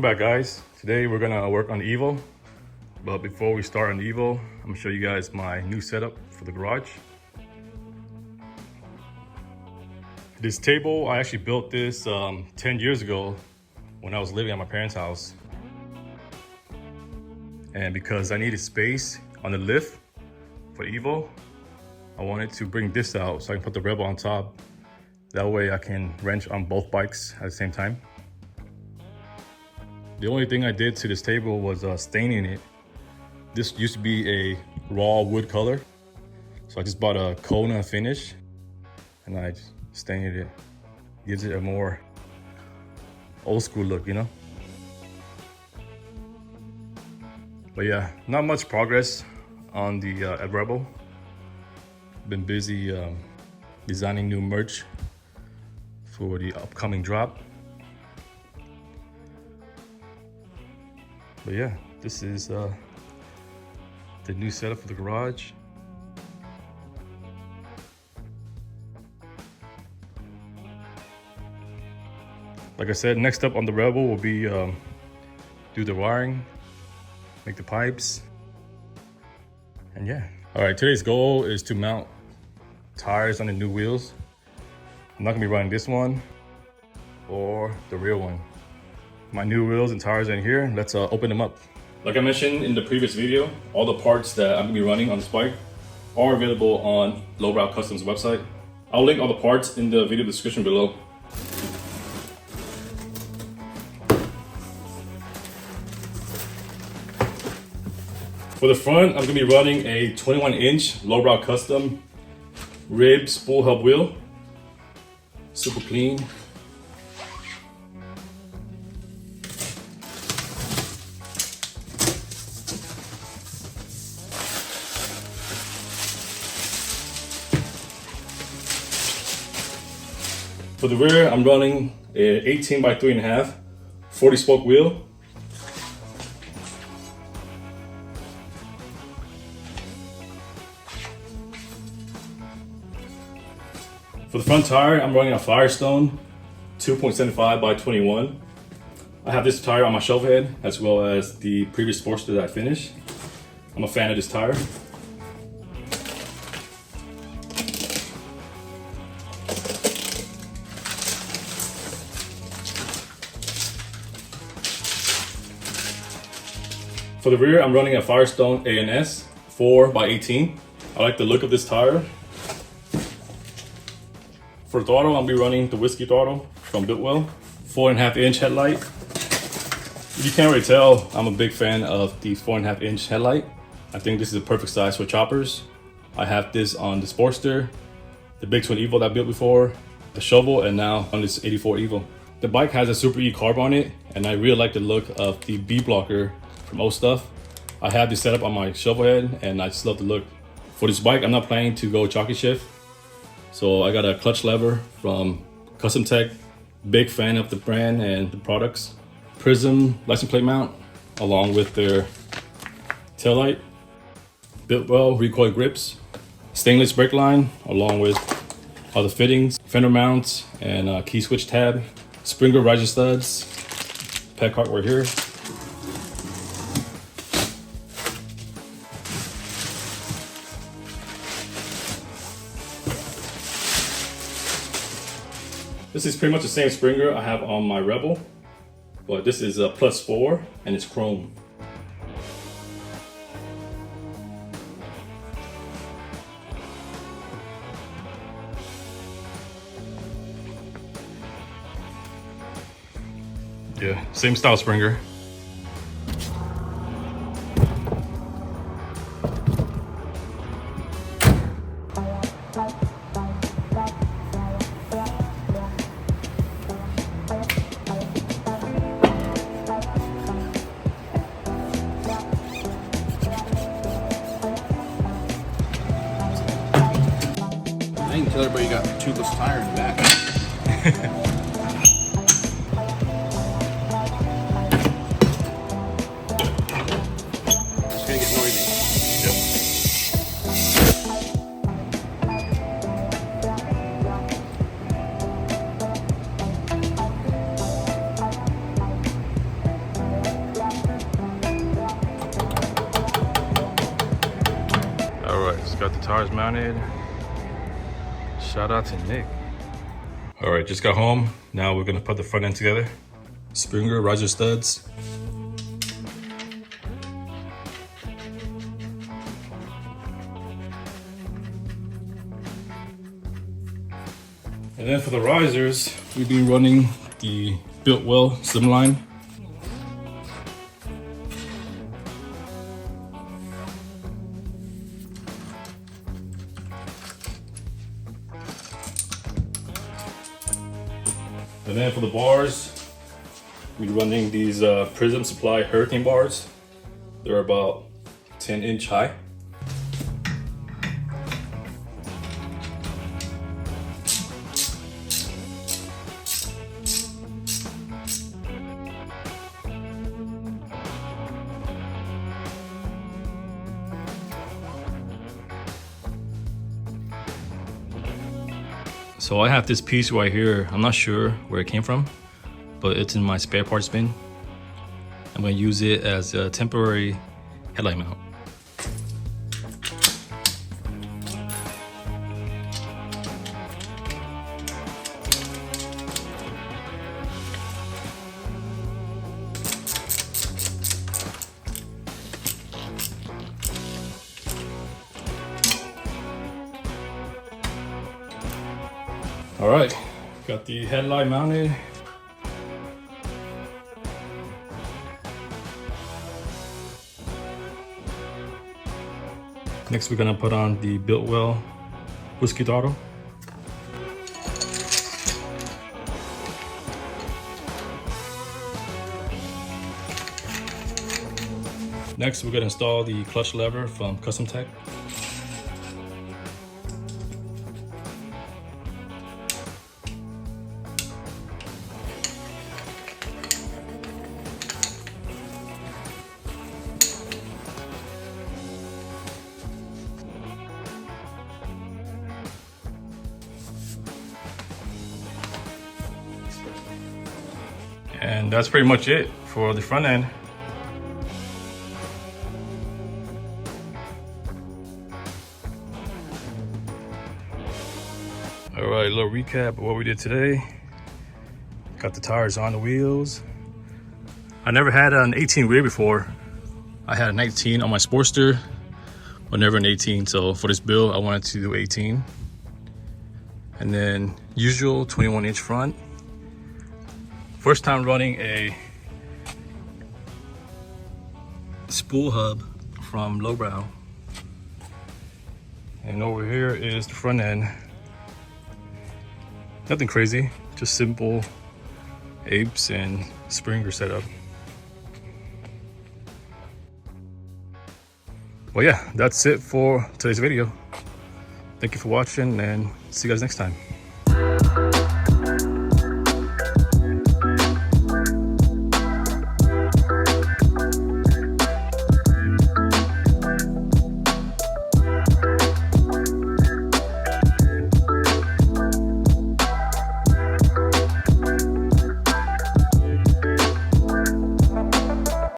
back, guys. Today we're gonna work on the Evo, but before we start on the Evo, I'm gonna show you guys my new setup for the garage. This table, I actually built this 10 years ago when I was living at my parents' house. And because I needed space on the lift for Evo, I wanted to bring this out so I can put the Rebel on top. That way I can wrench on both bikes at the same time. The only thing I did to this table was staining it. This used to be a raw wood color. So I just bought a Kona finish and I just stained it. Gives it a more old school look, you know? But yeah, not much progress on the Rebel. Been busy designing new merch for the upcoming drop. But yeah, this is the new setup for the garage. Like I said, next up on the Rebel will be do the wiring, make the pipes, and yeah. All right, today's goal is to mount tires on the new wheels. I'm not gonna be running this one or the real one. My new wheels and tires are in here. Let's open them up. Like I mentioned in the previous video, all the parts that I'm gonna be running on this bike are available on LowBrow Customs website. I'll link all the parts in the video description below. For the front, I'm gonna be running a 21-inch LowBrow Custom rib spool hub wheel. Super clean. For the rear, I'm running a 18 by 3.5 40 spoke wheel. For the front tire, I'm running a Firestone 2.75 by 21. I have this tire on my shovel head as well as the previous Sportster that I finished. I'm a fan of this tire. For the rear, I'm running a Firestone ANS 4 by 18. I like the look of this tire. For throttle, I'll be running the Whiskey throttle from Biltwell, 4.5-inch headlight. You can't really tell, I'm a big fan of the 4.5-inch headlight. I think this is a perfect size for choppers. I have this on the Sportster, the Big Twin Evo that I built before, the shovel, and now on this 84 Evo. The bike has a Super E carb on it, and I really like the look of the B blocker from old stuff. I have this set up on my shovel head, and I just love the look. For this bike, I'm not planning to go jockey shift. So I got a clutch lever from Custom Tech. Big fan of the brand and the products. Prism license plate mount along with their taillight. Biltwell recoil grips. Stainless brake line along with all the fittings. Fender mounts and key switch tab. Springer riser studs. Peg hardware here. This is pretty much the same Springer I have on my Rebel, but this is a +4 and it's chrome. Yeah, same style Springer. I can tell everybody you got a tubeless tire in the back. It's gonna get noisy. Yep. Just got the tires mounted. Shout out to Nick. All right, just got home. Now we're gonna put the front end together. Springer riser studs. And then for the risers, we've been running the Biltwell slimline. And then for the bars, we're running these Prism Supply Hurricane bars. They're about 10-inch high. So I have this piece right here. I'm not sure where it came from, but it's in my spare parts bin. I'm gonna use it as a temporary headlight mount. All right, got the headlight mounted. Next, we're gonna put on the Biltwell whiskey throttle. Next, we're gonna install the clutch lever from Custom Tech. And that's pretty much it for the front end. All right, a little recap of what we did today. Got the tires on the wheels. I never had an 18 rear before. I had a 19 on my Sportster, but never an 18. So for this build, I wanted to do 18. And then usual 21-inch front. First time running a spool hub from LowBrow. And over here is the front end. Nothing crazy, just simple apes and Springer setup. Well, yeah, that's it for today's video. Thank you for watching and see you guys next time.